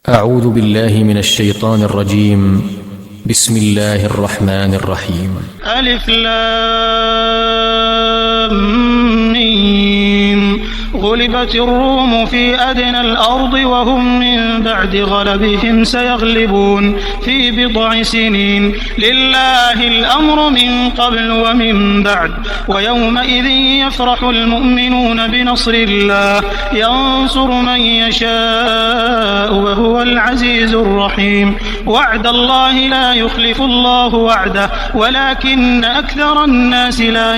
أعوذ بالله من الشيطان الرجيم. بسم الله الرحمن الرحيم. ألف لام ميم. غلبت الروم في أدنى الأرض وهم من بعد غلبهم سيغلبون في بضع سنين. لله الأمر من قبل ومن بعد. ويومئذ يفرح المؤمنون بنصر الله ينصر من يشاء وهو العزيز الرحيم. وعد الله لا يخلف الله وعده ولكن أكثر الناس لا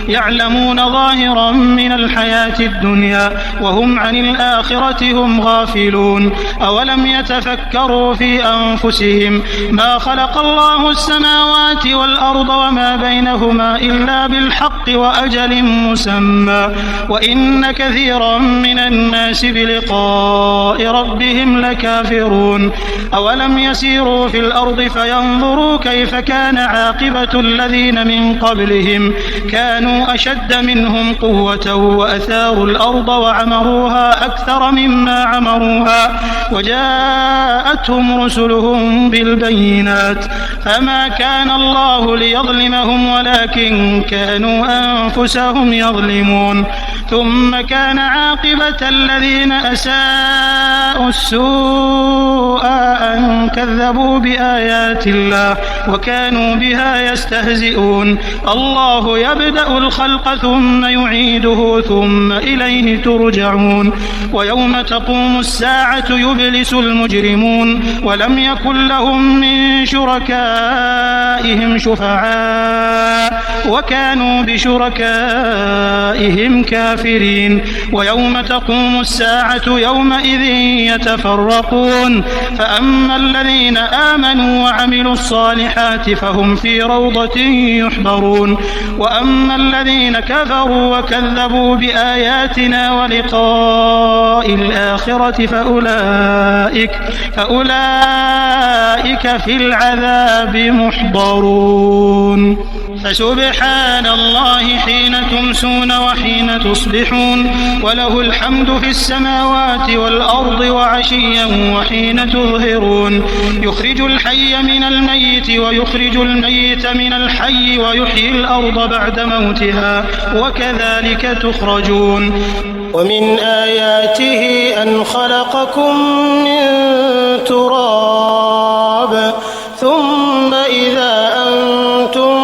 يعلمون ظاهرا من الحياة الدنيا وهم عن الآخرة هم غافلون. أولم يتفكروا في أنفسهم ما خلق الله السماوات والأرض وما بينهما إلا بالحق وأجل مسمى وإن كثيرا من الناس بلقاء ربهم لكافرون. أولم يسيروا في الأرض فينظروا كيف كان عاقبة الذين من قبلهم كانوا أشد منهم قوة وأثاروا الأرض وعمروها أكثر مما عمروها وجاءتهم رسلهم بالبينات فما كان الله ليظلمهم ولكن كانوا أنفسهم يظلمون. ثم كان عاقبة الذين أساءوا السوء أن كذبوا بآيات الله وكانوا بها يستهزئون. الله يبدأ الخلق ثم يعيده ثم إليه ترجعون. ويوم تقوم الساعة يبلس المجرمون ولم يكن لهم من شركائهم شفعاء وكانوا بشركائهم كافرين. ويوم تقوم الساعة يومئذ يتفرقون فأما الذين آمنوا وعملوا الصالحات فهم في روضة يحبرون وأما الذين كفروا وكذبوا بآياتنا ولقاء الآخرة فأولئك في العذاب محضرون. فسبحان الله حين تمسون وحين تصبحون وله الحمد في السماوات والأرض وعشيا وحين تظهرون. يخرج الحي من الميت ويخرج الميت من الحي ويحيي الأرض بعد موتها وكذلك تخرجون. ومن آياته أن خلقكم من تراب ثم إذا أنتم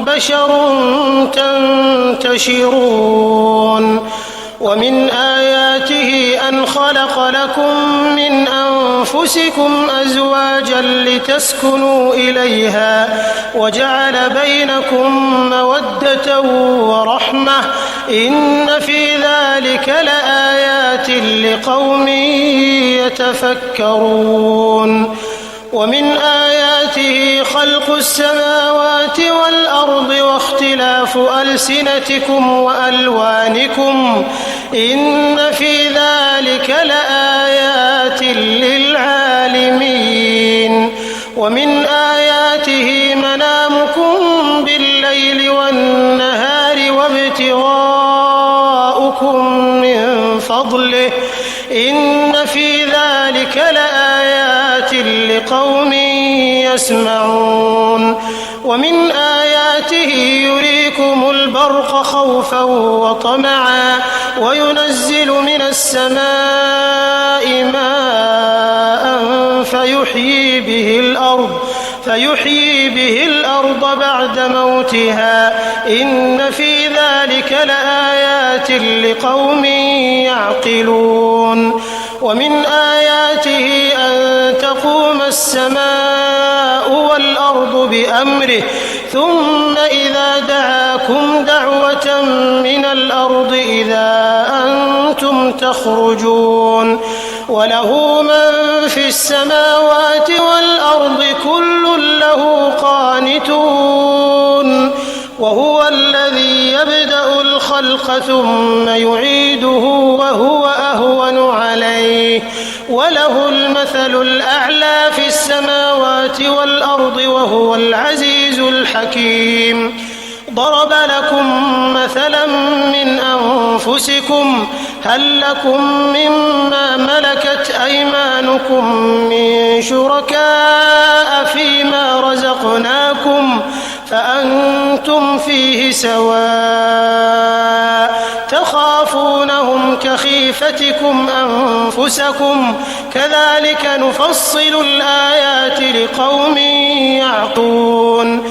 بشر تنتشرون. ومن آياته أن خلق لكم من أنفسكم أزواجا لتسكنوا إليها وجعل بينكم مودة ورحمة إن في ذلك لآيات لقوم يتفكرون. ومن آياته خلق السماوات والأرض واختلاف ألسنتكم وألوانكم إن في ذلك لآيات للعالمين. ومن آياته منامكم بالليل والنهار وابتغاؤكم من فضله إن في ذلك لآيات لقوم يسمعون. ومن آياته يريكم البرق خوفا وطمعا وينزل من السماء ماء فيحيي به الأرض بعد موتها إن في ذلك لآيات لقوم يعقلون. ومن آياته أن تقوم السماء والأرض بأمره ثم إذا دعاكم دعوة من الأرض إذا أنتم تخرجون. وله من في السماوات والأرض كل له قانتون. وهو الذي يبدأ الخلق ثم يعيده وهو أهون عليه وله المثل الأعلى في السماوات والأرض وهو العزيز الحكيم. ضرب لكم مثلا من أنفسكم هل لكم مما ملكت أيمانكم جعلناكم من شركاء فيما رزقناكم فأنتم فيه سواء تخافونهم كخيفتكم أنفسكم كذلك نفصل الآيات لقوم يعقلون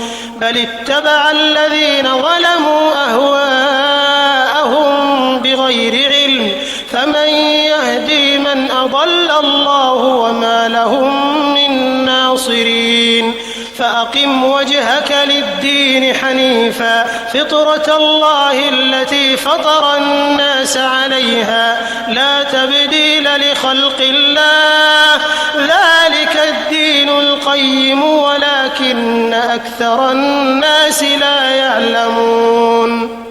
بل اتبع الذين ظلموا أهواءهم بغير علم فمن يهدي من أضل الله وما لهم من ناصرين فأقم وجهك للدين حنيفا فطرة الله التي فطر الناس عليها لا تبديل لخلق الله ذلك الدين القيم ولكن أكثر الناس لا يعلمون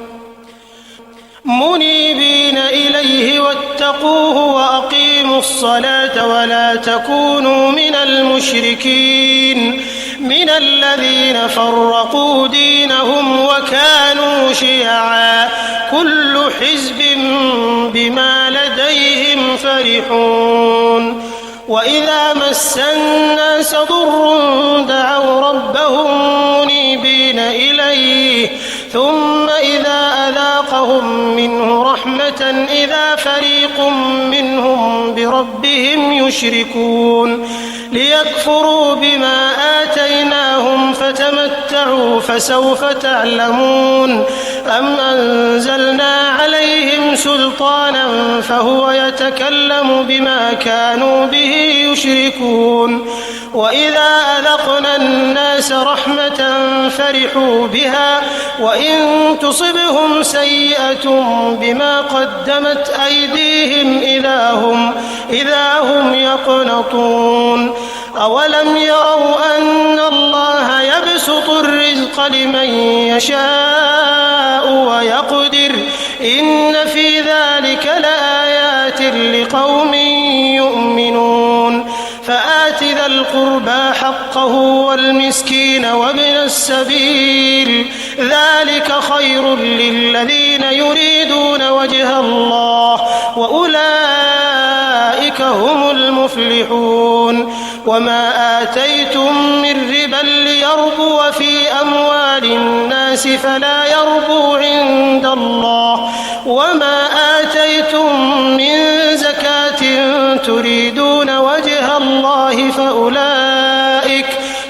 منيبين إليه واتقوه وأقيموا الصلاة ولا تكونوا من المشركين من الذين فرقوا دينهم وكانوا شيعا كل حزب بما لديهم فرحون وإذا مس الناس ضر دعوا ربهم منيبين إليه ثم إذا أذاقهم منه رحمة إذا فريق منهم بربهم يشركون ليكفروا بما آتيناهم فتمتعوا فسوف تعلمون أم أنزلنا عليهم سلطانا فهو يتكلم بما كانوا به يشركون وإذا أذقنا الناس رحمة فرحوا بها وإن تصبهم سيئة بما قدمت أيديهم إذا هم يقنطون أولم يروا أن الله يبسط الرزق لمن يشاء ويقدر إن في ذلك لآيات لقوم يؤمنون فآت ذا القربى حقه والمسكين وابن السبيل ذلك خير للذين يريدون وجه الله وأولئك هم المفلحون وما آتيتم من ربا ليربو في أموال الناس فلا يربو عند الله وما آتيتم من زكاة تريدون وجه الله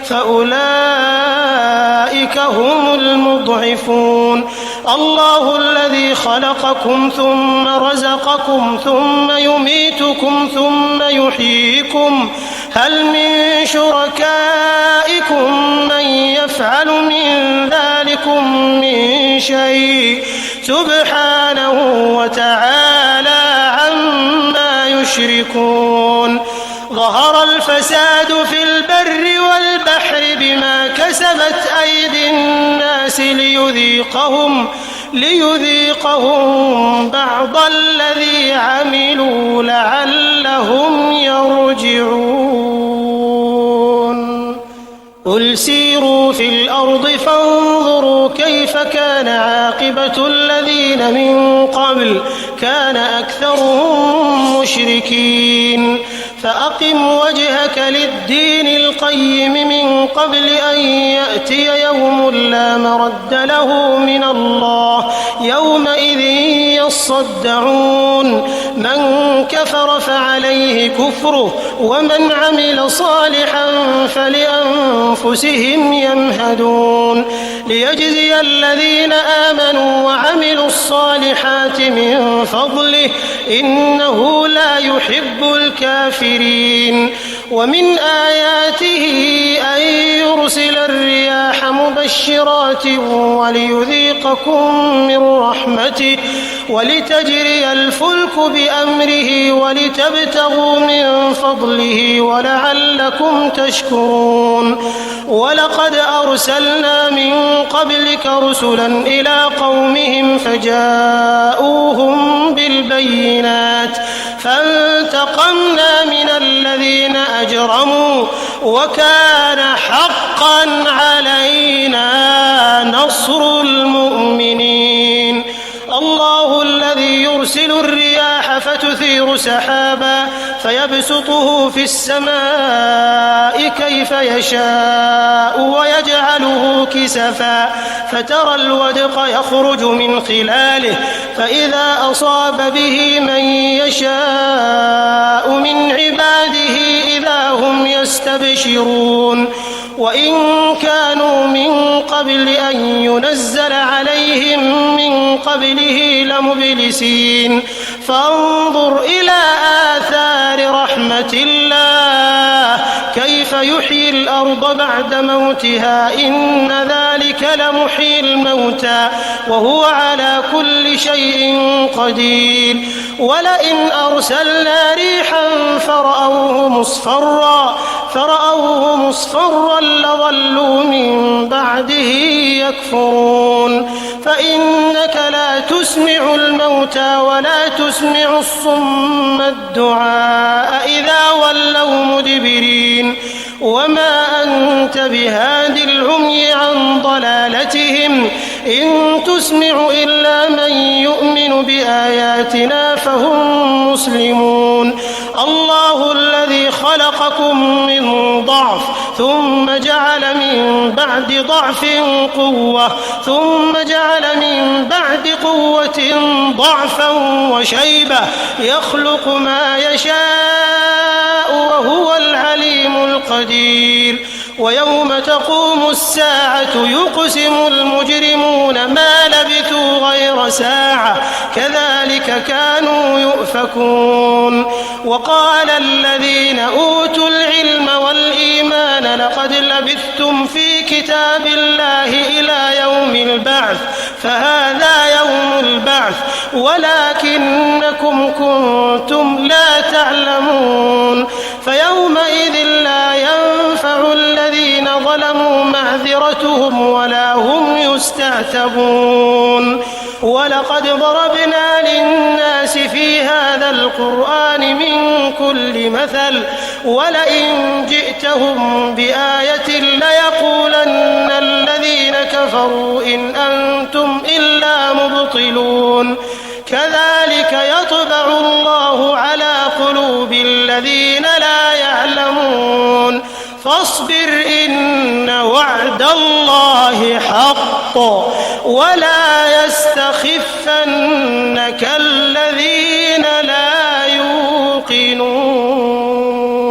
فأولئك هم المضعفون الله الذي خلقكم ثم رزقكم ثم يميتكم ثم يحييكم هل من شركائكم من يفعل من ذلكم من شيء سبحانه وتعالى عما يشركون ظهر الفساد في البر والبحر بما كسبت أيدي الناس ليذيقهم بعض الذي عملوا لعلهم يرجعون قل سيروا في الأرض فانظروا كيف كان عاقبة الذين من قبل كان أكثرهم مشركين فأقم وجهك للدين القيم من قبل أن يأتي يوم لا مرد له من الله يومئذ يصدعون من كفر فعليه كفره ومن عمل صالحا فلأنفسهم يمهدون ليجزي الذين آمنوا وعملوا الصالحات من فضله إنه لا يحب الكافرين ومن آياته أن يرسل الرياح مبشرات وليذيقكم من رحمته ولتجري الفلك بأمره ولتبتغوا من فضله ولعلكم تشكرون ولقد أرسلنا من قبلك رسلا إلى قومهم فجاءوهم بالبينات فانتقمنا من الذين أجرموا وكان حقا علينا نصر المؤمنين الله الذي يرسل الرياح فتثير سحابا فيبسطه في السماء كيف يشاء ويجعله كسفا فترى الودق يخرج من خلاله فإذا أصاب به من يشاء من عباده إذا هم يستبشرون وإن كانوا من قبل أن ينزل عليهم من قبله لمبلسين فانظر إلى آثار رحمة الله كيف يحيي الأرض بعد موتها إن ذلك لمحيي الموتى وهو على كل شيء قدير ولئن أرسلنا ريحا فرأوه مصفرا لظلوا من بعده يكفرون فإنك لا تسمع الموتى ولا تسمع الصم الدعاء إذا ولوا مدبرين وما أنت بهاد العمي عن ضلالتهم إن تسمع إلا من يؤمن بآياتنا فهم مسلمون الله الذي خلقكم من ضعف ثم جعل من بعد ضعف قوة ثم جعل من بعد قوة ضعفا وشيبة يخلق ما يشاء وهو العليم القدير ويوم تقوم الساعة يقسم المجرمون ما لبثوا غير ساعة كذلك كانوا يؤفكون وقال الذين أوتوا العلم والإيمان لقد لبثتم في كتاب الله إلى يوم البعث فهذا يوم البعث ولكنكم كنتم لا تعلمون فيومئذ لا ينفع الذين ظلموا معذرتهم ولا هم يستعتبون ولقد ضربنا للناس في هذا القرآن من كل مثل ولئن جئتهم بآية ليقولن الذين كفروا إن أنتم إلا مبطلون كذلك يطبع الله على قلوب الذين لا يعلمون فاصبر إن وعد الله حق ولا يستخفنك